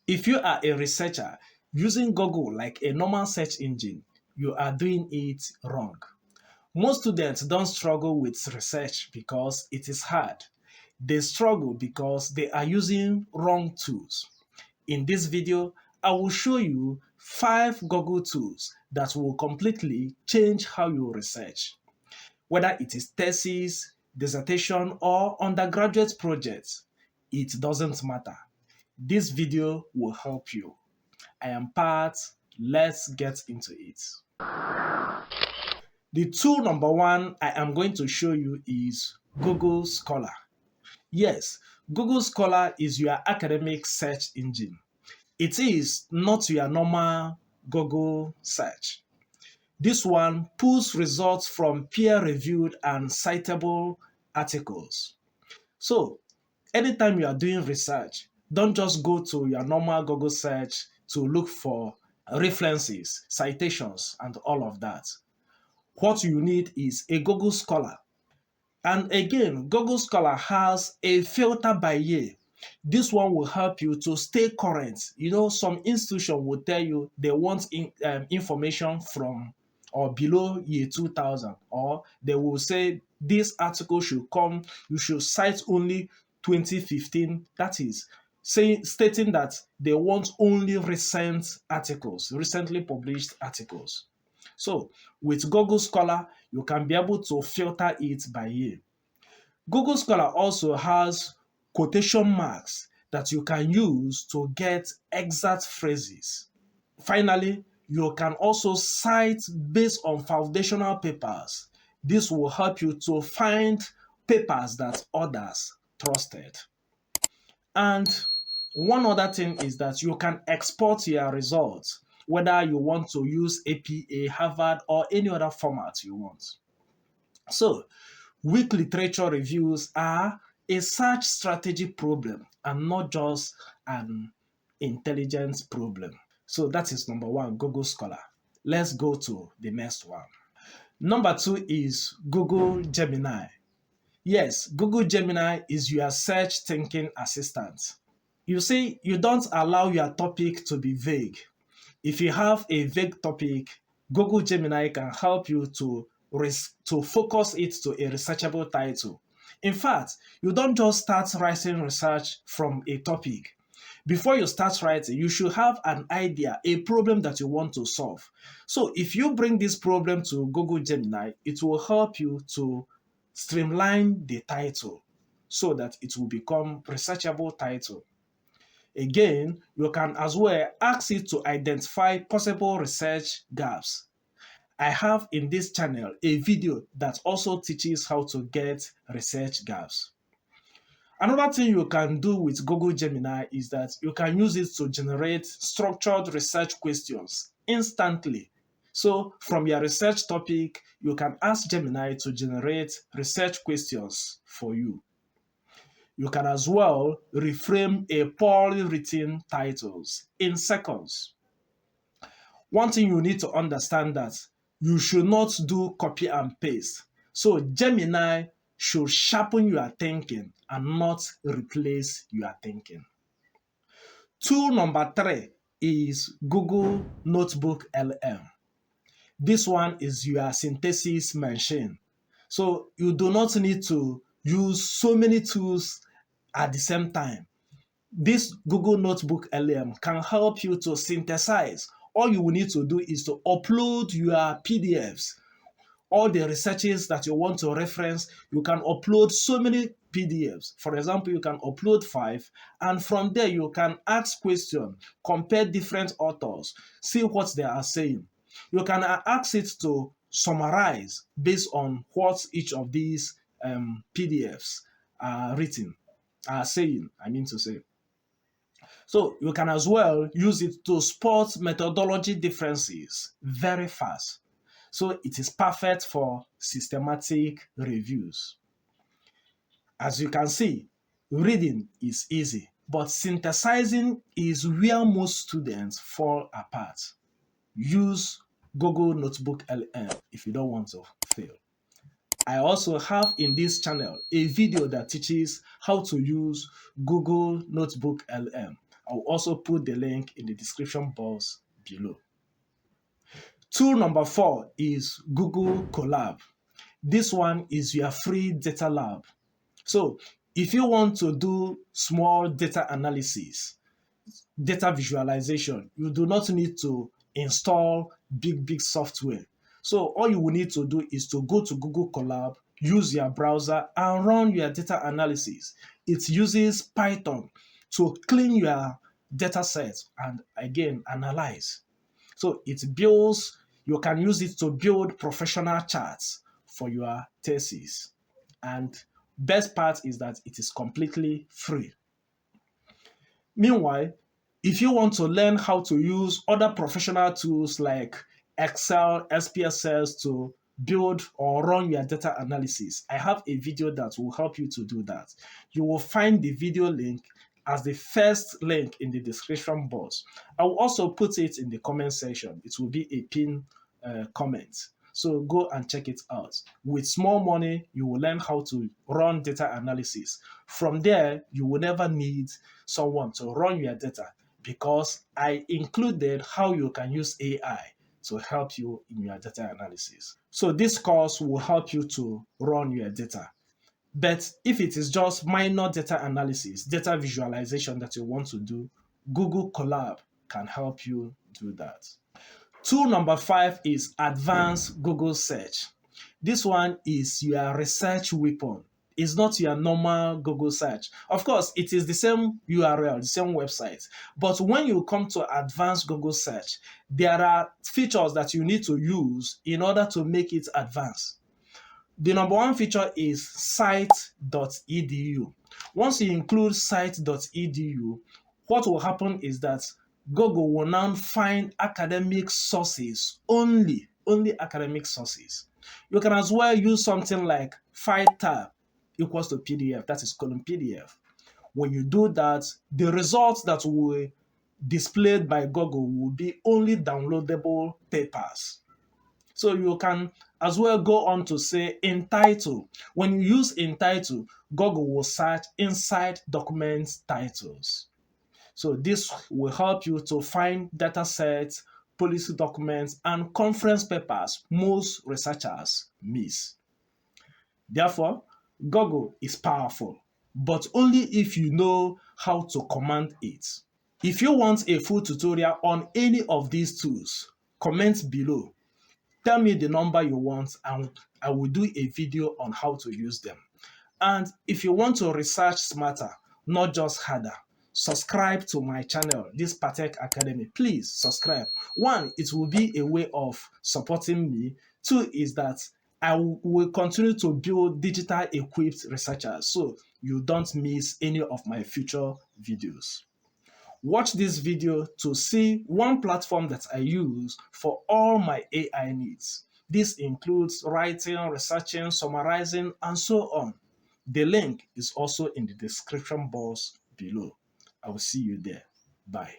If you are a researcher using Google like a normal search engine, you are doing it wrong. Most students don't struggle with research because it is hard. They struggle because they are using wrong tools. In this video, I will show you 5 Google tools that will completely change how you research. Whether it is thesis, dissertation, or undergraduate projects, it doesn't matter. This video will help you. I am Pat. Let's get into it. The tool number one I am going to show you is Google Scholar. Yes, Google Scholar is your academic search engine. It is not your normal Google search. This one pulls results from peer-reviewed and citable articles. So, anytime you are doing research, don't just go to your normal Google search to look for references, citations, and all of that. What you need is a Google Scholar. And again, Google Scholar has a filter by year. This one will help you to stay current. You know, some institution will tell you they want information from or below year 2000, or they will say this article should come, you should cite only 2015. That is stating that they want only recent articles, recently published articles. So with Google Scholar, you can be able to filter it by year. Google Scholar also has quotation marks that you can use to get exact phrases. Finally, you can also cite based on foundational papers. This will help you to find papers that others trusted. And one other thing is that you can export your results, whether you want to use APA, Harvard, or any other format you want. So, weak literature reviews are a search strategy problem and not just an intelligence problem. So that is number one, Google Scholar. Let's go to the next one. Number two is Google Gemini. Yes, Google Gemini is your search thinking assistant. You see, you don't allow your topic to be vague. If you have a vague topic, Google Gemini can help you to focus it to a researchable title. In fact, you don't just start writing research from a topic. Before you start writing, you should have an idea, a problem that you want to solve. So if you bring this problem to Google Gemini, it will help you to streamline the title so that it will become researchable title. Again, you can as well ask it to identify possible research gaps. I have in this channel a video that also teaches how to get research gaps. Another thing you can do with Google Gemini is that you can use it to generate structured research questions instantly. So from your research topic, you can ask Gemini to generate research questions for you. You can as well reframe a poorly written titles in seconds. One thing you need to understand that you should not do copy and paste. So Gemini should sharpen your thinking and not replace your thinking. Tool number three is Google Notebook LM. This one is your synthesis machine. So you do not need to use so many tools at the same time. This Google Notebook LM can help you to synthesize. All you will need to do is to upload your PDFs. All the researches that you want to reference, you can upload so many PDFs. For example, you can upload 5, and from there you can ask questions, compare different authors, see what they are saying. You can ask it to summarize based on what each of these PDFs are written, are saying, I mean to say. So you can as well use it to spot methodology differences very fast. So it is perfect for systematic reviews. As you can see, reading is easy, but synthesizing is where most students fall apart. Use Google Notebook LM if you don't want to fail. I also have in this channel a video that teaches how to use Google Notebook LM. I'll also put the link in the description box below. Tool number 4 is Google Colab. This one is your free data lab. So if you want to do small data analysis, data visualization, you do not need to install big software. So all you will need to do is to go to Google Colab, use your browser and run your data analysis. It uses Python to clean your data set and again analyze. So you can use it to build professional charts for your thesis. And best part is that it is completely free. Meanwhile, if you want to learn how to use other professional tools like Excel, SPSS to build or run your data analysis, I have a video that will help you to do that. You will find the video link as the first link in the description box. I will also put it in the comment section. It will be a pinned comment. So go and check it out. With small money, you will learn how to run data analysis. From there, you will never need someone to run your data because I included how you can use AI to help you in your data analysis. So this course will help you to run your data. But if it is just minor data analysis, data visualization that you want to do, Google Colab can help you do that. Tool number 5 is advanced Google search. This one is your research weapon. It's not your normal Google search. Of course, it is the same URL, the same website. But when you come to advanced Google search, there are features that you need to use in order to make it advanced. The number one feature is site.edu. Once you include site.edu, what will happen is that Google will now find academic sources, only academic sources. You can as well use something like file tab equals to PDF, that is colon PDF. When you do that, the results that will be displayed by Google will be only downloadable papers. So you can as well go on to say in title. When you use in title, Google will search inside document titles. So this will help you to find data sets, policy documents, and conference papers most researchers miss. Therefore, Google is powerful, but only if you know how to command it. If you want a full tutorial on any of these tools, comment below. Tell me the number you want and I will do a video on how to use them. And if you want to research smarter, not just harder, subscribe to my channel, this Patech Academy. Please subscribe. One, it will be a way of supporting me. Two is that I will continue to build digital equipped researchers so you don't miss any of my future videos. Watch this video to see one platform that I use for all my AI needs. This includes writing, researching, summarizing, and so on. The link is also in the description box below. I will see you there. Bye.